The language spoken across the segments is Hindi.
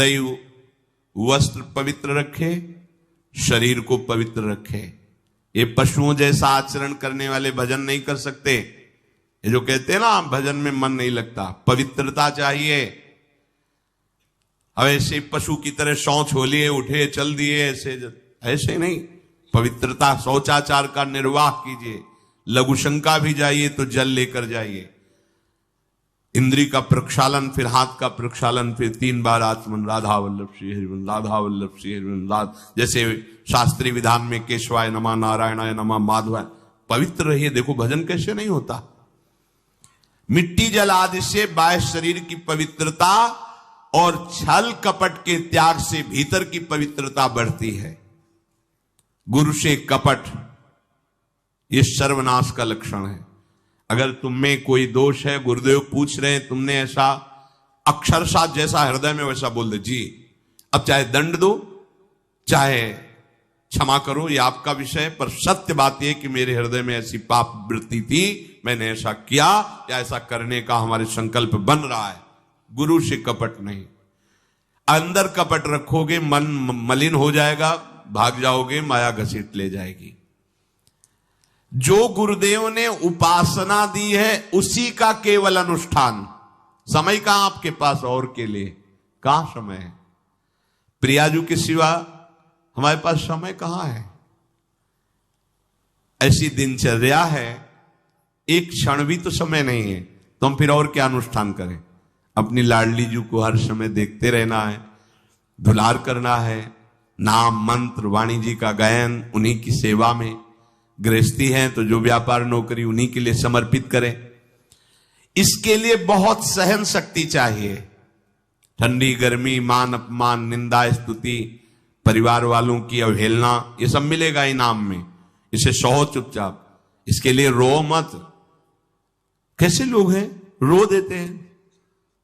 सदैव वस्त्र पवित्र रखे, शरीर को पवित्र रखे। ये पशुओं जैसा आचरण करने वाले भजन नहीं कर सकते। ये जो कहते हैं ना भजन में मन नहीं लगता, पवित्रता चाहिए। अब ऐसे पशु की तरह शौच हो लिए, उठे चल दिए, ऐसे नहीं। पवित्रता, शौचाचार का निर्वाह कीजिए। लघु शंका भी जाइए तो जल लेकर जाइए। इंद्री का प्रक्षालन, फिर हाथ का प्रक्षालन, फिर 3 बार आचमन, राधा वल्लभ श्री हरिवंश, राधा वल्लभ श्री हरिवंश। जैसे शास्त्रीय विधान में केशवाय नमः, नारायणाय नमः, माधवाय। पवित्र रहिए। देखो भजन कैसे नहीं होता। मिट्टी जल आदि से बाह्य शरीर की पवित्रता और छल कपट के त्याग से भीतर की पवित्रता बढ़ती है। गुरु से कपट, यह सर्वनाश का लक्षण है। अगर तुम में कोई दोष है, गुरुदेव पूछ रहे हैं, तुमने ऐसा अक्षरशः जैसा हृदय में वैसा बोल दे जी, अब चाहे दंड दो चाहे क्षमा करो, ये आपका विषय। पर सत्य बात यह कि मेरे हृदय में ऐसी पाप वृत्ति थी, मैंने ऐसा किया या ऐसा करने का हमारे संकल्प बन रहा है। गुरु से कपट नहीं। अंदर कपट रखोगे, मन मलिन हो जाएगा, भाग जाओगे, माया घसीट ले जाएगी। जो गुरुदेव ने उपासना दी है उसी का केवल अनुष्ठान। समय कहां आपके पास और के लिए? कहां समय है? प्रियाजू के सिवा हमारे पास समय कहां है? ऐसी दिनचर्या है, एक क्षण भी तो समय नहीं है, तो हम फिर और क्या अनुष्ठान करें? अपनी लाडली जू को हर समय देखते रहना है, दुलार करना है, नाम मंत्र वाणी जी का गायन, उन्हीं की सेवा में। गृहस्थी हैं तो जो व्यापार नौकरी उन्हीं के लिए समर्पित करें। इसके लिए बहुत सहन शक्ति चाहिए। ठंडी गर्मी, मान अपमान, निंदा स्तुति, परिवार वालों की अवहेलना, ये सब मिलेगा इनाम में। इसे सहो चुपचाप, इसके लिए रो मत। कैसे लोग हैं रो देते हैं,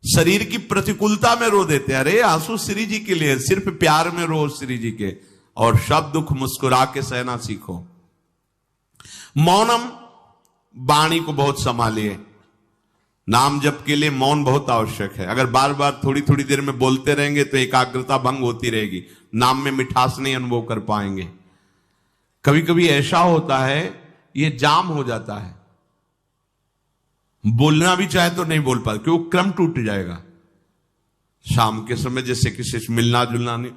शरीर की प्रतिकूलता में रो देते हैं। अरे आंसू श्री जी के लिए, सिर्फ प्यार में रो श्री जी के, और सब दुख मुस्कुरा के सहना सीखो। मौनम, वाणी को बहुत संभालिए। नाम जप के लिए मौन बहुत आवश्यक है। अगर बार बार थोड़ी थोड़ी देर में बोलते रहेंगे तो एकाग्रता भंग होती रहेगी, नाम में मिठास नहीं अनुभव कर पाएंगे। कभी कभी ऐसा होता है ये जाम हो जाता है, बोलना भी चाहे तो नहीं बोल पाते, क्यों? क्रम टूट जाएगा। शाम के समय जैसे किसी से मिलना जुलना नहीं,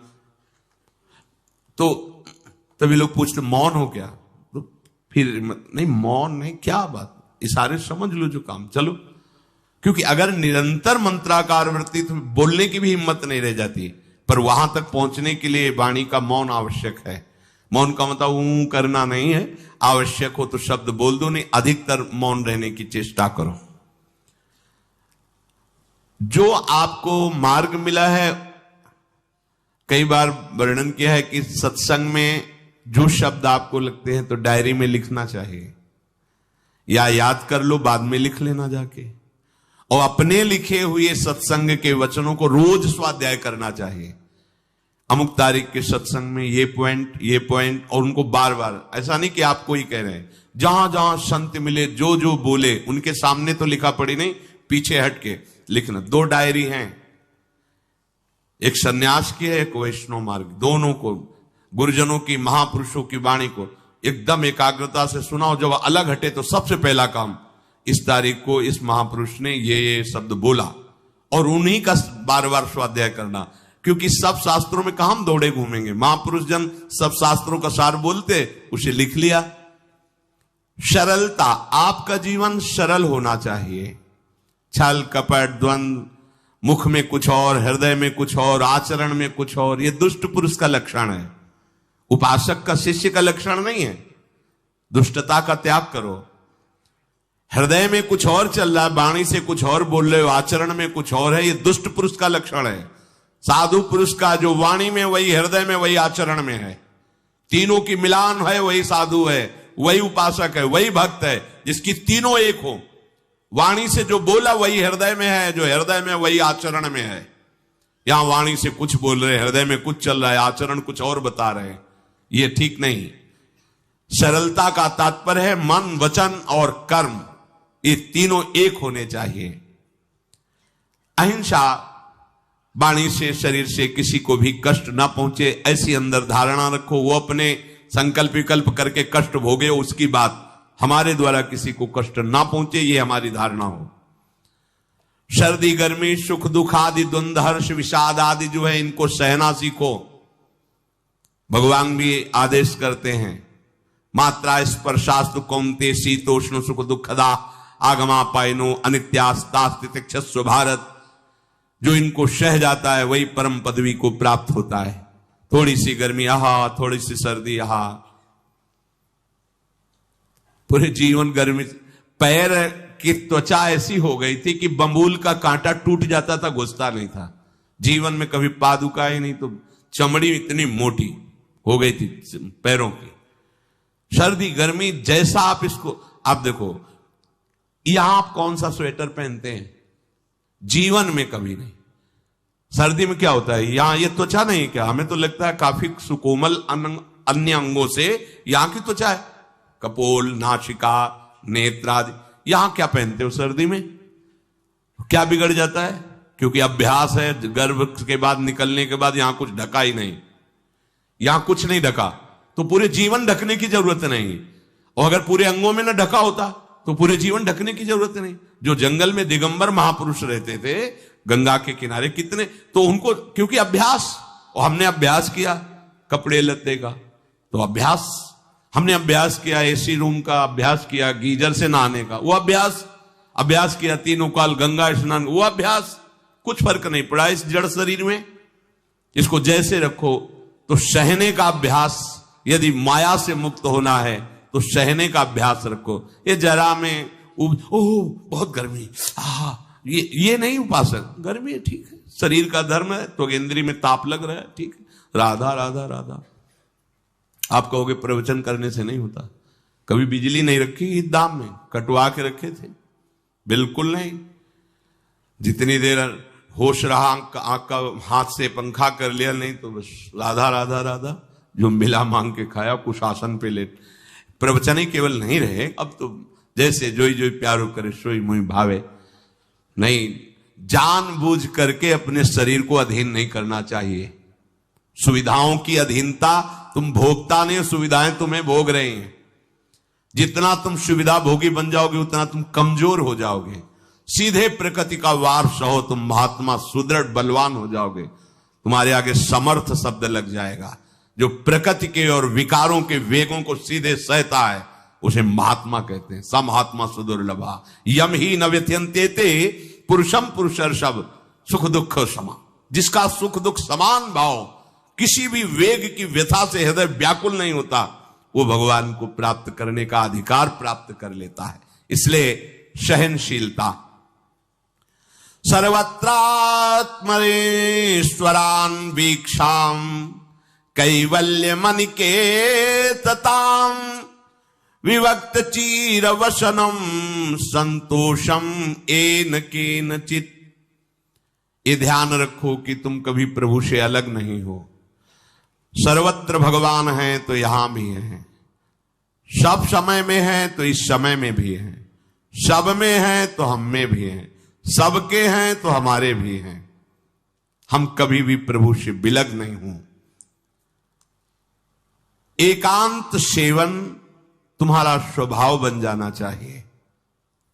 तो तभी लोग पूछते मौन हो क्या? तो फिर नहीं, मौन नहीं, क्या बात, इशारे समझ लो जो काम, चलो। क्योंकि अगर निरंतर मंत्राकार वृत्ति तो बोलने की भी हिम्मत नहीं रह जाती। पर वहां तक पहुंचने के लिए वाणी का मौन आवश्यक है। मौन का मतलब ऊं करना नहीं है, आवश्यक हो तो शब्द बोल दो, नहीं अधिकतर मौन रहने की चेष्टा करो। जो आपको मार्ग मिला है, कई बार वर्णन किया है कि सत्संग में जो शब्द आपको लगते हैं तो डायरी में लिखना चाहिए, या याद कर लो, बाद में लिख लेना जाके। और अपने लिखे हुए सत्संग के वचनों को रोज स्वाध्याय करना चाहिए। अमुक तारीख के सत्संग में ये पॉइंट, और उनको बार बार, ऐसा नहीं कि आपको ही कह रहे हैं, जहां जहां संत मिले जो जो बोले उनके सामने तो लिखा पड़ी नहीं, पीछे हट के लिखना। 2 डायरी हैं, एक सन्यास की है, एक वैष्णव मार्ग। दोनों को, गुरुजनों की, महापुरुषों की वाणी को एकदम एकाग्रता से सुनाओ। जब अलग हटे तो सबसे पहला काम, इस तारीख को इस महापुरुष ने ये शब्द बोला, और उन्हीं का बार बार स्वाध्याय करना। क्योंकि सब शास्त्रों में कहां हम दौड़े घूमेंगे, महापुरुष जन सब शास्त्रों का सार बोलते, उसे लिख लिया। सरलता, आपका जीवन सरल होना चाहिए। छल कपट द्वंद, मुख में कुछ और, हृदय में कुछ और, आचरण में कुछ और, यह दुष्ट पुरुष का लक्षण है। उपासक का, शिष्य का लक्षण नहीं है। दुष्टता का त्याग करो। हृदय में कुछ और चल रहा है, वाणी से कुछ और बोल रहे हो, आचरण में कुछ और है, यह दुष्ट पुरुष का लक्षण है। साधु पुरुष का जो वाणी में वही, हृदय में वही, आचरण में है, तीनों की मिलान है, वही साधु है, वही उपासक है, वही भक्त है, जिसकी तीनों एक हो। वाणी से जो बोला वही हृदय में है, जो हृदय में वही आचरण में है। यहां वाणी से कुछ बोल रहे, हृदय में कुछ चल रहा है, आचरण कुछ और बता रहे, ये ठीक नहीं। सरलता का तात्पर्य है मन, वचन और कर्म, ये तीनों एक होने चाहिए। अहिंसा वाणी से शरीर से किसी को भी कष्ट ना पहुंचे, ऐसी अंदर धारणा रखो। वो अपने संकल्प विकल्प करके कष्ट भोगे, उसकी बात, हमारे द्वारा किसी को कष्ट ना पहुंचे, ये हमारी धारणा हो। सर्दी गर्मी सुख दुख आदि द्वंद हर्ष विषाद आदि जो है, इनको सहना सीखो। भगवान भी आदेश करते हैं, मात्रा स्पर्शास्तु कौन्ते शीतोष्ण सुख दुखदा आगमा पायनो अनित्यास्तास्तितिक्षस्व भारत। जो इनको सह जाता है वही परम पदवी को प्राप्त होता है। थोड़ी सी गर्मी आहा, थोड़ी सी सर्दी आहा, पूरे जीवन गर्मी। पैर की त्वचा ऐसी हो गई थी कि बंबूल का कांटा टूट जाता था, घुसता नहीं था। जीवन में कभी पादुका ही नहीं, तो चमड़ी इतनी मोटी हो गई थी पैरों की। सर्दी गर्मी जैसा आप इसको, आप देखो यहां आप कौन सा स्वेटर पहनते हैं, जीवन में कभी नहीं। सर्दी में क्या होता है, यहां ये त्वचा नहीं क्या, हमें तो लगता है काफी सुकोमल अन्य अंगों से यहां की त्वचा है, कपोल नासिका नेत्र आदि। यहां क्या पहनते हो सर्दी में, क्या बिगड़ जाता है, क्योंकि अभ्यास है। गर्भ के बाद निकलने के बाद यहां कुछ ढका ही नहीं, यहां कुछ नहीं ढका, तो पूरे जीवन ढकने की जरूरत नहीं। और अगर पूरे अंगों में न ढका होता तो पूरे जीवन ढकने की जरूरत नहीं। जो जंगल में दिगंबर महापुरुष रहते थे गंगा के किनारे, कितने, तो उनको क्योंकि अभ्यास, और हमने अभ्यास किया कपड़े लत्ते का, तो अभ्यास, हमने अभ्यास किया एसी रूम का, अभ्यास किया गीजर से नहाने का, वो अभ्यास किया तीनों काल गंगा स्नान, वो अभ्यास, कुछ फर्क नहीं पड़ा इस जड़ शरीर में। इसको जैसे रखो। तो सहने का अभ्यास, यदि माया से मुक्त होना है तो सहने का अभ्यास रखो। ये जरा में ओह बहुत गर्मी, ये नहीं उपासक, गर्मी है ठीक है, शरीर का धर्म है, तो इंद्री में ताप लग रहा है ठीक है, राधा राधा राधा। आप कहोगे प्रवचन करने से नहीं होता। कभी बिजली नहीं रखी ईद दाम में, कटवा के रखे थे, बिल्कुल नहीं। जितनी देर होश रहा आंख का हाथ से पंखा कर लिया, नहीं तो बस राधा राधा राधा, जो मिला मांग के खाया, कुछ आसन पे लेट। प्रवचन ही केवल नहीं रहे, अब तो जैसे जोई जोई प्यारो करे सोई मोई भावे। नहीं, जानबूझ करके अपने शरीर को अधीन नहीं करना चाहिए। सुविधाओं की अधीनता, तुम भोगता नहीं, सुविधाएं तुम्हें भोग रही हैं। जितना तुम सुविधा भोगी बन जाओगे उतना तुम कमजोर हो जाओगे। सीधे प्रकृति का वार सहो, तुम महात्मा सुदृढ़ बलवान हो जाओगे। तुम्हारे आगे समर्थ शब्द लग जाएगा। जो प्रकृति के और विकारों के वेगों को सीधे सहता है उसे महात्मा कहते हैं। स महात्मा सुदुर्लभा यम ही न व्यथयन्ते ते पुरुषम पुरुषर्षभ सुख दुख समा। जिसका सुख दुख समान भाव, किसी भी वेग की व्यथा से हृदय व्याकुल नहीं होता, वो भगवान को प्राप्त करने का अधिकार प्राप्त कर लेता है। इसलिए सहनशीलता। सर्वत्रात्मनेश्वरान वीक्षाम कैवल्य मनिकेतताम विवक्त चीर वसनम संतोषम एन केनचित। ये ध्यान रखो कि तुम कभी प्रभु से अलग नहीं हो। सर्वत्र भगवान है तो यहां भी है, सब समय में है तो इस समय में भी है, सब में है तो हम में भी है, सबके हैं तो हमारे भी हैं। हम कभी भी प्रभु से बिलग नहीं हूं। एकांत सेवन तुम्हारा स्वभाव बन जाना चाहिए,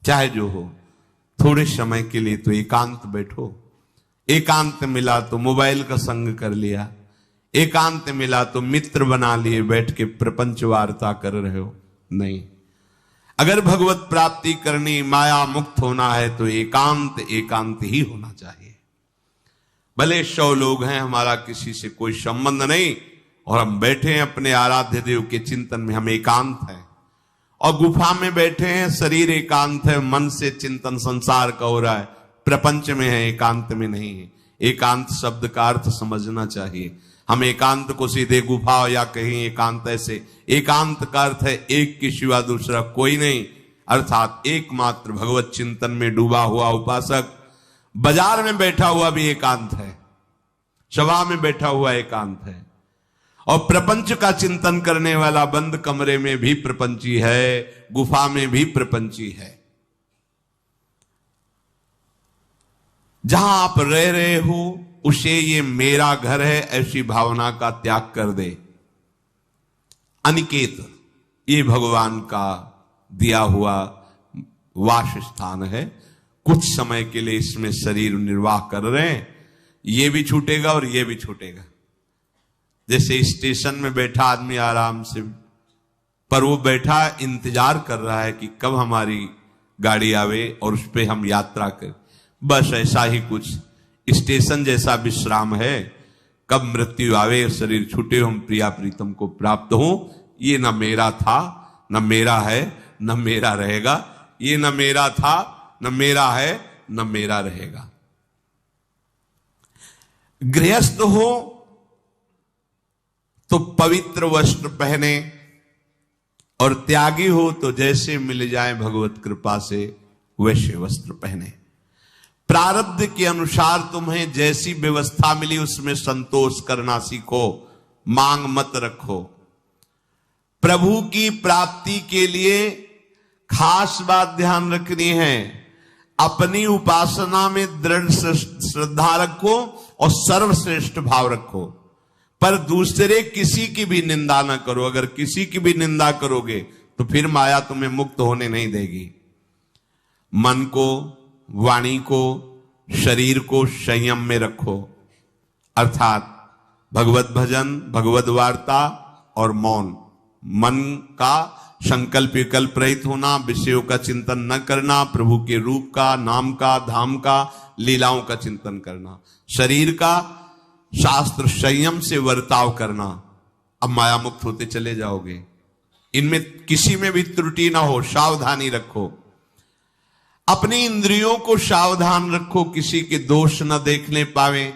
चाहे जो हो। थोड़े समय के लिए तो एकांत बैठो। एकांत मिला तो मोबाइल का संग कर लिया, एकांत मिला तो मित्र बना लिए, बैठ के प्रपंच वार्ता कर रहे हो, नहीं। अगर भगवत प्राप्ति करनी, माया मुक्त होना है तो एकांत एकांत ही होना चाहिए। भले 100 लोग हैं, हमारा किसी से कोई संबंध नहीं, और हम बैठे हैं अपने आराध्य देव के चिंतन में, हम एकांत हैं। और गुफा में बैठे हैं, शरीर एकांत है, मन से चिंतन संसार का हो रहा है, प्रपंच में है, एकांत में नहीं है। एकांत शब्द का अर्थ समझना चाहिए। हम एकांत को सीधे गुफा या कहीं एकांत, ऐसे एकांत का अर्थ है एक के सिवा दूसरा कोई नहीं, अर्थात एकमात्र भगवत चिंतन में डूबा हुआ उपासक। बाजार में बैठा हुआ भी एकांत है, सभा में बैठा हुआ एकांत है, और प्रपंच का चिंतन करने वाला बंद कमरे में भी प्रपंची है, गुफा में भी प्रपंची है। जहां आप रह रहे हो उसे ये मेरा घर है ऐसी भावना का त्याग कर दे। अनिकेत ये भगवान का दिया हुआ वास स्थान है। कुछ समय के लिए इसमें शरीर निर्वाह कर रहे हैं, ये भी छूटेगा और ये भी छूटेगा। जैसे स्टेशन में बैठा आदमी आराम से, पर वो बैठा इंतजार कर रहा है कि कब हमारी गाड़ी आवे और उस पर हम यात्रा करें। बस ऐसा ही कुछ स्टेशन जैसा विश्राम है। कब मृत्यु आवे, शरीर छूटे, हम प्रिया प्रीतम को प्राप्त हो। ये न मेरा था, न मेरा है, न मेरा रहेगा। ये न मेरा था, न मेरा है, न मेरा रहेगा। गृहस्थ हो तो पवित्र वस्त्र पहने, और त्यागी हो तो जैसे मिल जाए भगवत कृपा से वैसे वस्त्र पहने। प्रारब्ध के अनुसार तुम्हें जैसी व्यवस्था मिली उसमें संतोष करना सीखो, मांग मत रखो। प्रभु की प्राप्ति के लिए खास बात ध्यान रखनी है, अपनी उपासना में दृढ़ श्रद्धा रखो और सर्वश्रेष्ठ भाव रखो, पर दूसरे किसी की भी निंदा न करो। अगर किसी की भी निंदा करोगे तो फिर माया तुम्हें मुक्त होने नहीं देगी। मन को, वाणी को, शरीर को संयम में रखो, अर्थात भगवत भजन, भगवत वार्ता और मौन। मन का संकल्प विकल्प रहित होना, विषयों का चिंतन न करना, प्रभु के रूप का, नाम का, धाम का, लीलाओं का चिंतन करना। शरीर का शास्त्र संयम से वर्ताव करना। अब माया मुक्त होते चले जाओगे। इनमें किसी में भी त्रुटि ना हो, सावधानी रखो। अपनी इंद्रियों को सावधान रखो, किसी के दोष न देखने पावे।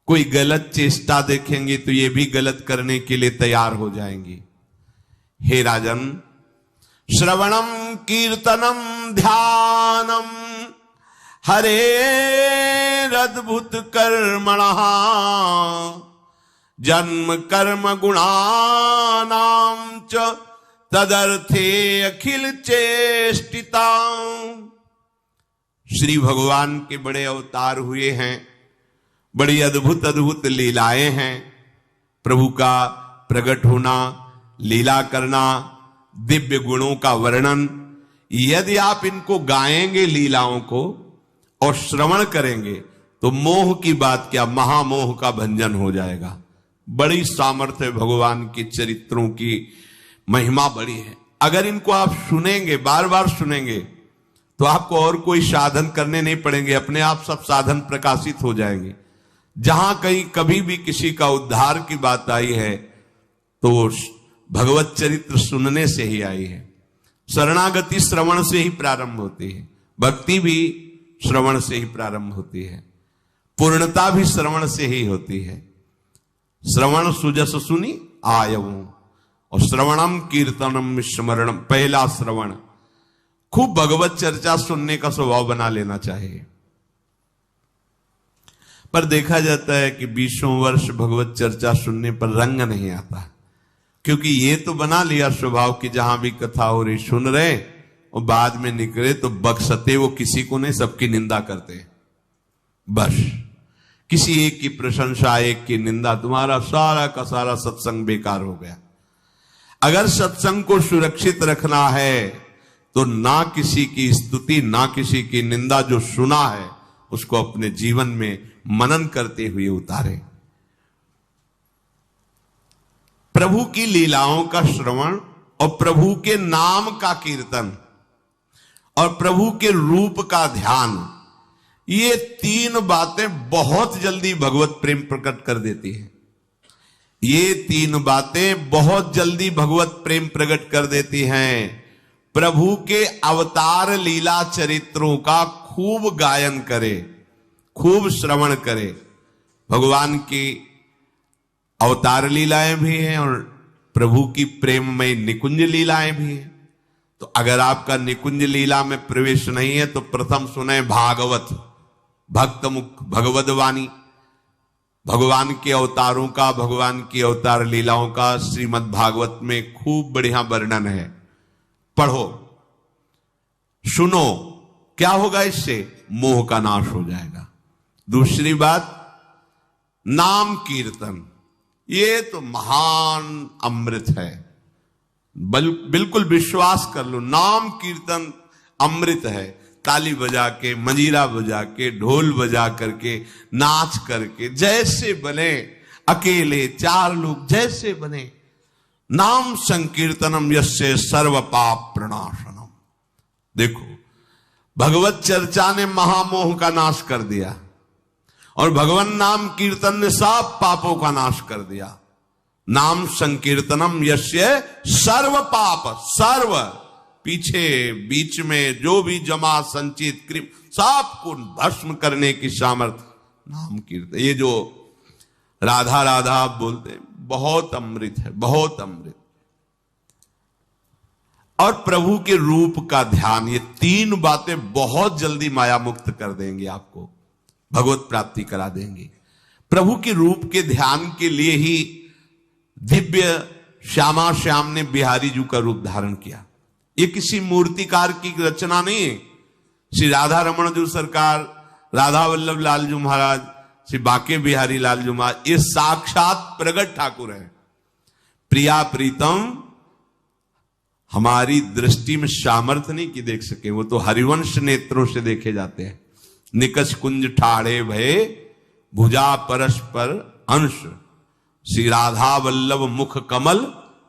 कोई गलत चेष्टा देखेंगे तो ये भी गलत करने के लिए तैयार हो जाएंगी। हे राजन, श्रवणम कीर्तनम ध्यानम हरेरद्भुत कर्मणः जन्म कर्म गुणानां च तदर्थे अखिल चेष्टिता। श्री भगवान के बड़े अवतार हुए हैं, बड़ी अद्भुत अद्भुत लीलाएं हैं। प्रभु का प्रकट होना, लीला करना, दिव्य गुणों का वर्णन। यदि आप इनको गाएंगे लीलाओं को और श्रवण करेंगे तो मोह की बात क्या, महामोह का भंजन हो जाएगा। बड़ी सामर्थ्य भगवान के चरित्रों की महिमा बड़ी है। अगर इनको आप सुनेंगे, बार बार सुनेंगे, तो आपको और कोई साधन करने नहीं पड़ेंगे, अपने आप सब साधन प्रकाशित हो जाएंगे। जहां कहीं कभी भी किसी का उद्धार की बात आई है तो भगवत चरित्र सुनने से ही आई है। शरणागति श्रवण से ही प्रारंभ होती है, भक्ति भी श्रवण से ही प्रारंभ होती है, पूर्णता भी श्रवण से ही होती है। श्रवण सुजस सुनी आयऊ, और श्रवणम कीर्तनम स्मरणम। पहला श्रवण, खूब भगवत चर्चा सुनने का स्वभाव बना लेना चाहिए। पर देखा जाता है कि 20 वर्ष भगवत चर्चा सुनने पर रंग नहीं आता, क्योंकि ये तो बना लिया स्वभाव कि जहां भी कथा हो रही सुन रहे, और बाद में निकले तो बक्सते वो किसी को नहीं, सबकी निंदा करते। बस किसी एक की प्रशंसा, एक की निंदा, तुम्हारा सारा का सारा सत्संग बेकार हो गया। अगर सत्संग को सुरक्षित रखना है तो ना किसी की स्तुति, ना किसी की निंदा, जो सुना है उसको अपने जीवन में मनन करते हुए उतारे। प्रभु की लीलाओं का श्रवण और प्रभु के नाम का कीर्तन और प्रभु के रूप का ध्यान, ये तीन बातें बहुत जल्दी भगवत प्रेम प्रकट कर देती है। ये तीन बातें बहुत जल्दी भगवत प्रेम प्रकट कर देती हैं। प्रभु के अवतार लीला चरित्रों का खूब गायन करे, खूब श्रवण करे। भगवान की अवतार लीलाएं भी हैं और प्रभु की प्रेममय निकुंज लीलाएं भी हैं। तो अगर आपका निकुंज लीला में प्रवेश नहीं है तो प्रथम सुने भागवत, भक्त मुख भगवद वाणी। भगवान के अवतारों का, भगवान की अवतार लीलाओं का श्रीमद् भागवत में खूब बढ़िया वर्णन है। पढ़ो, सुनो, क्या होगा इससे? मोह का नाश हो जाएगा। दूसरी बात, नाम कीर्तन, ये तो महान अमृत है। बिल्कुल विश्वास कर लो, नाम कीर्तन अमृत है। ताली बजा के, मंजीरा बजा के, ढोल बजा करके, नाच करके, जैसे बने, अकेले 4 लोग जैसे बने, नाम संकीर्तनम यस्य सर्व पाप प्रणाशनम। देखो, भगवत चर्चा ने महामोह का नाश कर दिया और भगवान नाम कीर्तन ने सब पापों का नाश कर दिया। नाम संकीर्तनम यस्य सर्व पाप, सर्व पीछे बीच में जो भी जमा संचित कृप सबको भस्म करने की सामर्थ्य नाम कीर्तन। ये जो राधा राधा आप बोलते हैं, बहुत अमृत है, बहुत अमृत। और प्रभु के रूप का ध्यान, ये 3 बातें बहुत जल्दी माया मुक्त कर देंगे, आपको भगवत प्राप्ति करा देंगे। प्रभु के रूप के ध्यान के लिए ही दिव्य श्यामा श्याम ने बिहारी जी का रूप धारण किया। ये किसी मूर्तिकार की रचना नहीं है। श्री राधा रमण जी सरकार, राधा वल्लभ लाल जी महाराज, श्री बाके बिहारी लाल जी महाराज, ये साक्षात प्रगट ठाकुर है। प्रिया प्रीतम हमारी दृष्टि में सामर्थ्य नहीं कि देख सके, वो तो हरिवंश नेत्रों से देखे जाते हैं। निकष कुंज ठाड़े भये भुजा परस्पर अंश, श्री राधा वल्लभ मुख कमल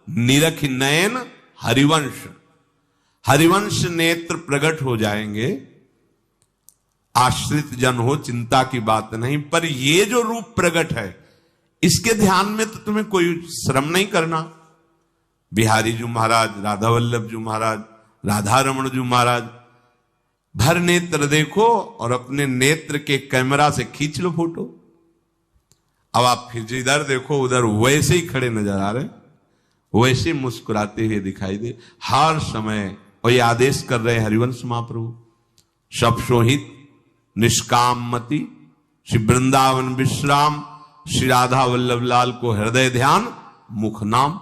निरख नयन हरिवंश। हरिवंश नेत्र प्रकट हो जाएंगे, आश्रित जन हो, चिंता की बात नहीं। पर ये जो रूप प्रकट है, इसके ध्यान में तो तुम्हें कोई श्रम नहीं करना। बिहारी जी महाराज, राधा वल्लभ जी महाराज, राधा रमण जी महाराज, भर नेत्र देखो और अपने नेत्र के कैमरा से खींच लो फोटो। अब आप फिर इधर देखो, उधर वैसे ही खड़े नजर आ रहे, वैसे मुस्कुराते हुए दिखाई दे हर समय। और ये आदेश कर रहे हैं हरिवंश महाप्रभु, सब सोहित निष्काम मति, श्री वृंदावन विश्राम, श्री राधा वल्लभ लाल को हृदय ध्यान मुख नाम।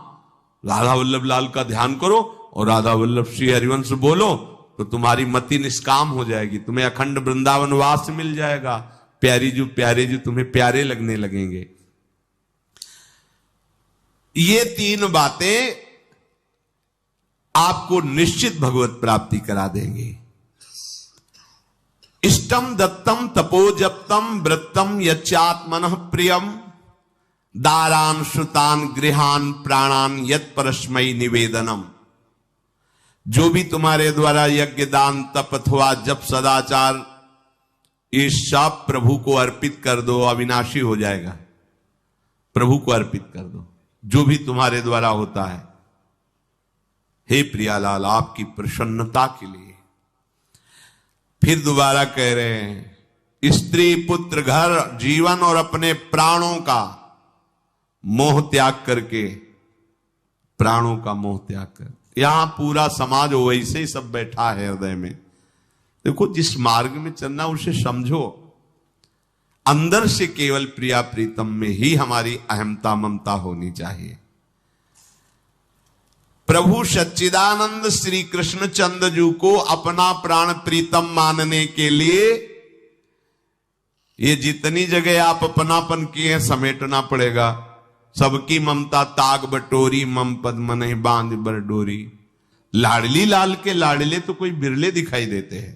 राधा वल्लभ लाल का ध्यान करो और राधा वल्लभ श्री हरिवंश बोलो, तो तुम्हारी मति निष्काम हो जाएगी, तुम्हें अखंड वृंदावन वास मिल जाएगा। प्यारे जी तुम्हें प्यारे लगने लगेंगे। ये 3 बातें आपको निश्चित भगवत प्राप्ति करा देंगे। इष्टम दत्तम तपोजप्तम वृत्तम यच्चात्मनः प्रियम, दारान श्रुतान गृहान प्राणान यत् परस्मै निवेदनम। जो भी तुम्हारे द्वारा यज्ञ दान तप अथवा जप सदाचार, ये सब प्रभु को अर्पित कर दो, अविनाशी हो जाएगा। प्रभु को अर्पित कर दो जो भी तुम्हारे द्वारा होता है। हे प्रियालाल, आपकी प्रसन्नता के लिए। फिर दोबारा कह रहे हैं, स्त्री पुत्र घर जीवन और अपने प्राणों का मोह त्याग करके, प्राणों का मोह त्याग कर। यहां पूरा समाज वैसे ही सब बैठा है हृदय में। देखो, जिस मार्ग में चलना उसे समझो। अंदर से केवल प्रिया प्रीतम में ही हमारी अहमता ममता होनी चाहिए। प्रभु सच्चिदानंद श्री कृष्ण चंद्र जी को अपना प्राण प्रीतम मानने के लिए ये जितनी जगह आप अपनापन किए हैं समेटना पड़ेगा। सबकी ममता ताग बटोरी, मम पद मन बांध बर डोरी। लाडली लाल के लाडले तो कोई बिरले दिखाई देते हैं,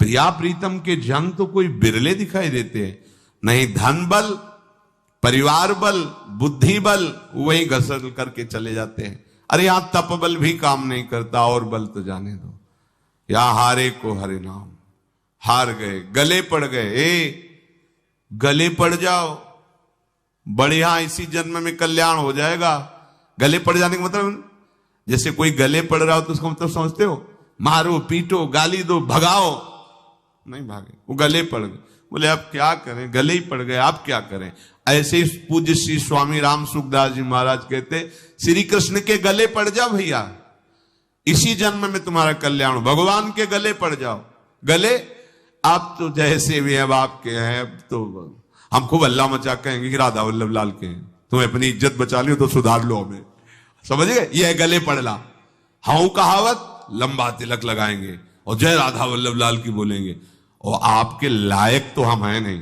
प्रिया प्रीतम के जन तो कोई बिरले दिखाई देते हैं। नहीं धन बल, परिवार बल, बुद्धि बल, वही घसर करके चले जाते हैं। अरे यहां तप बल भी काम नहीं करता, और बल तो जाने दो। यहां हारे को हरे नाम, हार गए, गले पड़ गए। गले पड़ जाओ, बढ़िया, इसी जन्म में कल्याण हो जाएगा। गले पड़ जाने का मतलब, जैसे कोई गले पड़ रहा हो तो उसका मतलब समझते हो? मारो, पीटो, गाली दो, भगाओ। नहीं भागे, वो गले पड़ गए। बोले अब क्या करें, गले ही पड़ गए, आप क्या करें। ऐसे ही पूज्य श्री स्वामी राम सुखदास जी महाराज कहते, श्री कृष्ण के गले पड़ जाओ भैया, इसी जन्म में तुम्हारा कल्याण हो। भगवान के गले पड़ जाओ। गले आप तो जैसे भी अब आपके हैं, अब तो हम खूब अल्लाह मचा कहेंगे कि राधा वल्लभ लाल के हैं, तुम्हें अपनी इज्जत बचा लियो तो सुधार लो हमें, समझ गए। ये गले पड़ला, हाउ कहावत, लंबा तिलक लगाएंगे और जय राधा वल्लभ लाल की बोलेंगे। और आपके लायक तो हम हैं नहीं।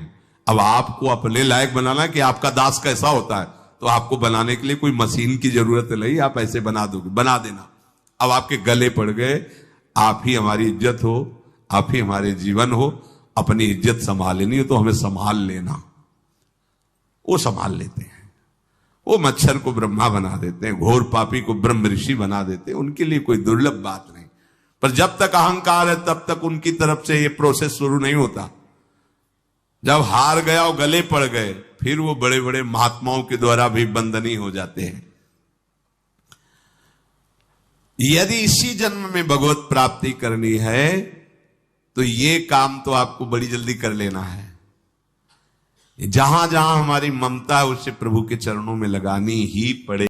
अब आपको अपने लायक बनाना कि आपका दास कैसा होता है, तो आपको बनाने के लिए कोई मशीन की जरूरत नहीं, आप ऐसे बना दोगे, बना देना। अब आपके गले पड़ गए, आप ही हमारी इज्जत हो, आप ही हमारे जीवन हो, अपनी इज्जत संभालनी हो तो हमें संभाल लेना। वो संभाल लेते हैं, वो मच्छर को ब्रह्मा बना देते हैं, घोर पापी को ब्रह्म ऋषि बना देते हैं, उनके लिए कोई दुर्लभ बात नहीं। पर जब तक अहंकार है तब तक उनकी तरफ से ये प्रोसेस शुरू नहीं होता। जब हार गया और गले पड़ गए, फिर वो बड़े बड़े महात्माओं के द्वारा भी बंदनी हो जाते हैं। यदि इसी जन्म में भगवत प्राप्ति करनी है तो ये काम तो आपको बड़ी जल्दी कर लेना है। जहां जहां हमारी ममता है उसे प्रभु के चरणों में लगानी ही पड़े।